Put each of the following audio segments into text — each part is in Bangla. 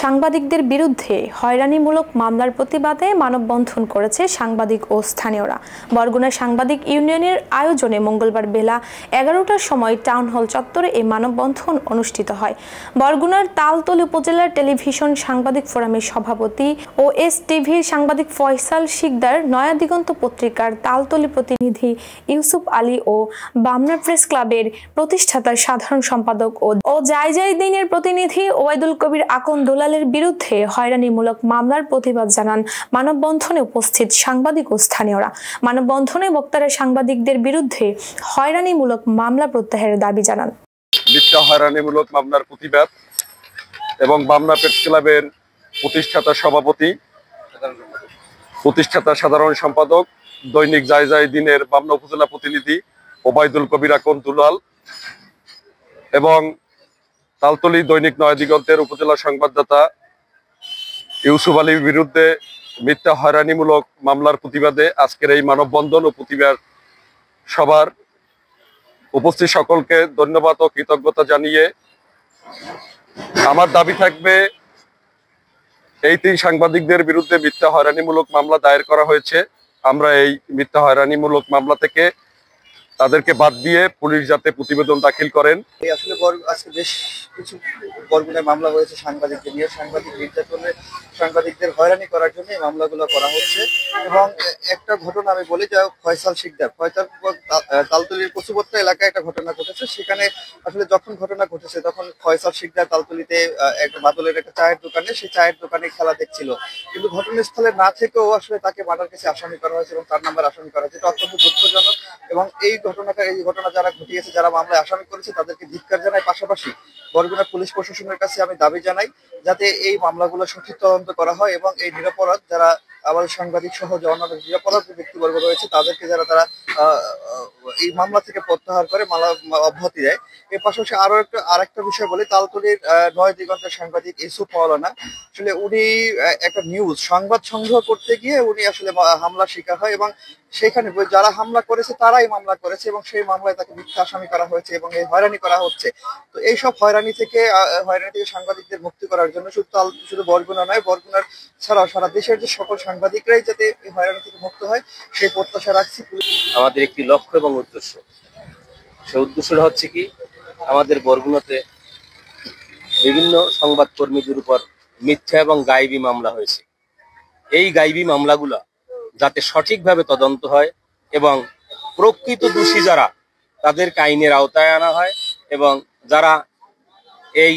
সাংবাদিকদের বিরুদ্ধে হয়রানিমূলক মামলার প্রতিবাদে মানববন্ধন করেছে সাংবাদিক ও স্থানীয়রা। বরগুনা সাংবাদিক ইউনিয়নের আয়োজনে মঙ্গলবার বেলা 11টার সময় টাউন হল চত্বরে এই মানববন্ধন অনুষ্ঠিত হয়। বরগুনার তালতলী উপজেলার টেলিভিশন সাংবাদিক ফোরামের সভাপতি ও এসটিভির সাংবাদিক ফয়সাল শিকদার, নয়া দিগন্ত পত্রিকার তালতলী প্রতিনিধি ইউসুফ আলী ও বামনা প্রেস ক্লাবের প্রতিষ্ঠাতার সাধারণ সম্পাদক ও জায়জাইদিনের প্রতিনিধি ওবায়দুল কবির আকন দুলালের বিরুদ্ধে হয়রানিমূলক মামলার প্রতিবাদ জানান মানববন্ধনে উপস্থিত সাংবাদিক ও স্থানীয়রা। মানববন্ধনে বক্তারা সাংবাদিকদের বিরুদ্ধে হয়রানিমূলক মামলা প্রত্যাহারের দাবি জানান। মিথ্যা হয়রানিমূলক মামলার প্রতিবাদ এবং বামনা প্রেস ক্লাবের প্রতিষ্ঠাতা সভাপতি, প্রতিষ্ঠাতা সাধারণ সম্পাদক, দৈনিক জায়জাইদিনের বামনা উপজেলা প্রতিনিধি ওবায়দুল কবির আকন দুলাল এবং তালতলী দৈনিক নয়া দিগন্তের উপজেলা সংবাদদাতা ইউসুফ আলীর বিরুদ্ধে মিথ্যা হয়রানিমূলক মামলার প্রতিবাদে আজকের এই মানববন্ধন ও প্রতিবাদ সভার উপস্থিত সকলকে ধন্যবাদ ও কৃতজ্ঞতা জানিয়ে আমার দাবি থাকবে, এই 3 সাংবাদিকদের বিরুদ্ধে মিথ্যা হয়রানিমূলক মামলা দায়ের করা হয়েছে। আমরা এই মিথ্যা হয়রানিমূলক মামলা থেকে তাদেরকে বাদ দিয়ে পুলিশ যাতে প্রতিবেদন দাখিল করেন। আসলে আজকে বেশ কিছু বরগুনায় মামলা হয়েছে সাংবাদিকদের নিয়ে, সাংবাদিক নির্যাতনে সাংবাদিকদের হয়রানি করার জন্য এই মামলাগুলো করা হচ্ছে। এবং একটা ঘটনা আমি বলি, যে ফয়সাল শিকদার, তালতলীর কচুপত্রা এলাকায় একটা ঘটনা ঘটেছে। সেখানে আসলে যখন ঘটনা ঘটেছে তখন ফয়সাল শিকদার তালতলীতে একটা বাদলের একটা চায়ের দোকানে, সেই চায়ের দোকানে খেলা দেখছিল, কিন্তু ঘটনাস্থলে না থেকেও আসলে তাকে মার্ডার কেসে আসামি করা হয়েছে এবং তার নাম্বার আসামি করা হয়েছে। এটা অত্যন্ত দুঃখজনক এবং এই ঘটনা যারা ঘটিয়েছে, যারা মামলায় আসামি করেছে তাদেরকে ধিক্কার জানাই। পাশাপাশি বরগুনা পুলিশ প্রশাসনের কাছে আমি দাবি জানাই যাতে এই মামলাগুলো সঠিক তদন্ত করা হয় এবং এই নিরপরাধ যারা আমাদের সাংবাদিক সহ যে অন্যান্য নিরপরাধ ব্যক্তিবর্গ রয়েছে তাদেরকে তারা এই মামলা থেকে প্রত্যাহার করে মামলা অব্যাহতি দেয়। এর পাশাপাশি আরেকটা বিষয় বলি, তালতলীর নয়া দিগন্তের সাংবাদিক ইউসুফ মাওলানা, আসলে উনি একটা সংবাদ সংগ্রহ করতে গিয়ে উনি আসলে হামলার শিকার হয় এবং সেখানে যারা হামলা করেছে তারাই মামলা করেছে এবং সেই মামলায় তাকে মিথ্যা আসামি করা হয়েছে এবং এই হয়রানি করা হচ্ছে। তো এইসব হয়রানি থেকে সাংবাদিকদের মুক্তি করার জন্য শুধু বরগুনা নয়, বরগুনার ছাড়াও সারা দেশের যে সকল সাংবাদিকরাই যাতে এই হয়রানি থেকে মুক্ত হয় সেই প্রত্যাশা রাখছি। আমাদের একটি লক্ষ্য এবং উদ্দেশ্য, সেই উদ্দেশ্যটা হচ্ছে কি, আমাদের বরগুনাতে বিভিন্ন সংবাদ কর্মীদের উপর মিথ্যা এবং গায়েবী মামলা হয়েছে। এই গায়েবী মামলাগুলা যাতে সঠিকভাবে তদন্ত হয় এবং প্রকৃত দোষী যারা তাদেরকে আইনের আওতায় আনা হয় এবং যারা এই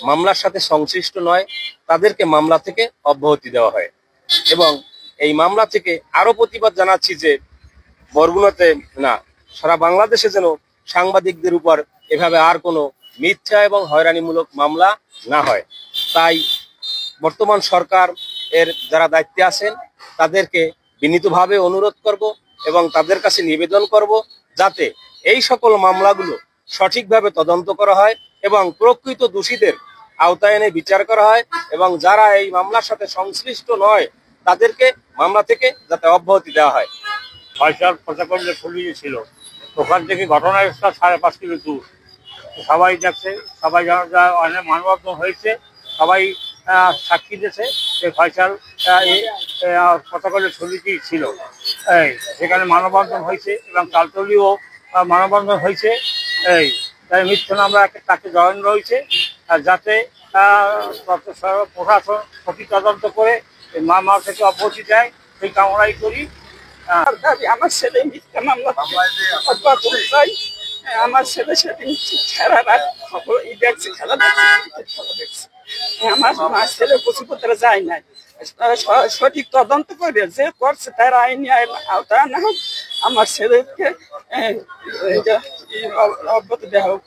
মামলার সাথে সংশ্লিষ্ট নয় তাদেরকে মামলা থেকে অব্যাহতি দেওয়া হয়। এবং এই মামলা থেকে আরো প্রতিবাদ জানাচ্ছি যে বরগুনাতে না, সারা বাংলাদেশে যেন সাংবাদিকদের উপর এভাবে আর কোনো মিথ্যা এবং হয়রানিমূলক মামলা না হয়। তাই বর্তমান সরকার এর যারা দায়িত্বে আছেন তাদেরকে বিনীতভাবে অনুরোধ করব এবং তাদের কাছে নিবেদন করব যাতে এই সকল মামলাগুলো সঠিকভাবে তদন্ত করা হয় এবং প্রকৃত দোষীদের আওতায় এনে বিচার করা হয় এবং যারা এই মামলার সাথে সংশ্লিষ্ট নয় তাদেরকে মামলা থেকে যাতে অব্যাহতি দেওয়া হয়। ফয়সাল প্রচারকর্মী পুলিশ ছিল, ওখান থেকে ঘটনাস্থল 5.5 কিলো দূর। সবাই দেখছে, সবাই অনেক মানববন্ধন হয়েছে, সবাই সাক্ষী দিয়েছে যে ফয়সাল প্রচারকর্মী ছবিটি ছিল। সেখানে মানববন্ধন হয়েছে এবং তালতলীও মানববন্ধন হয়েছে। তাই মিথ্যা আমরা তাকে জয়েন রয়েছে, যাতে প্রশাসন সঠিক তদন্ত করে মামলা থেকে অব্যাহতি দেয়, সেই কামনাই করি। আমার ছেলে মিথ্যা মামলা অব্যাহত চাই। আমার ছেলে সেদিন সারা রাত খবর দেখছে, খেলা দেখছে। আমার ছেলে কচুপত্রা যায় নাই, সঠিক তদন্ত করে যে করছে তার আইনি আওতায় আনা হোক, আমার ছেলেকে অব্যাহতি দেওয়া হোক।